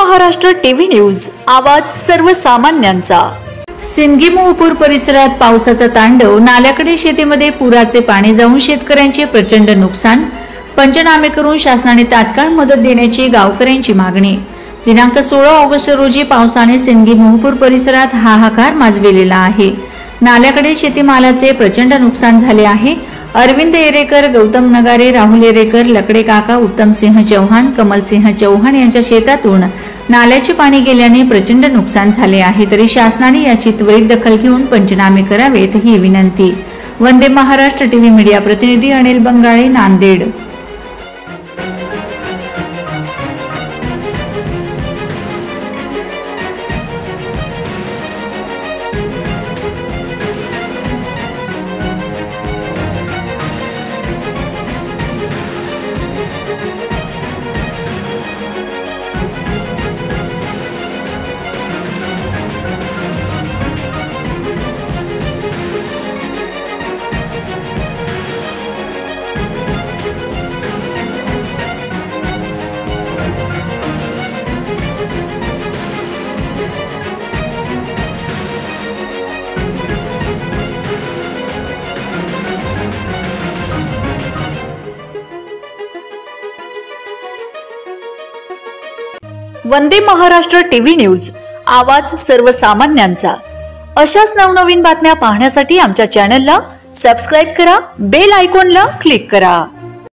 Maharashtra TV news, आवाज सर्वसामान्यांचा। सिंदगी मोहपूर परिसरात पावसाचा तांडव, नाल्याकडे शेतीमध्ये पुराचे पाणी जाऊन शेतकऱ्यांचे प्रचंड नुकसान। पंचनामे करून शासनाने तात्काळ मदत देण्याची गावकऱ्यांची मागणी। दिनांक 16 ऑगस्ट रोजी पावसाने सिंदगी मोहपूर परिसरात हाहाकार माजविलेला आहे। नाल्याकडे शेतीमालाचे प्रचंड नुकसान झाले आहे। अरविंद एरेकर, गौतम नगारे, राहुल एरेकर, लकडे काका, उत्तम सिंह चौहान, कमल सिंह चौहान यांच्या शेतातून नाल्याचे पाणी गेल्याने प्रचंड नुकसान झाले आहे। तरी शासनाने याची त्वरित दखल घेऊन पंचनामे करावेत ही विनंती। वंदे महाराष्ट्र टीव्ही मीडिया प्रतिनिधी अनिल बंगाळे, नांदेड। वंदे महाराष्ट्र टीव्ही न्यूज, आवाज सर्वसामान्यांचा। अशाच नवनवीन बातम्या पाहण्यासाठी आमच्या चॅनलला सबस्क्राइब करा, बेल आयकॉनला क्लिक करा।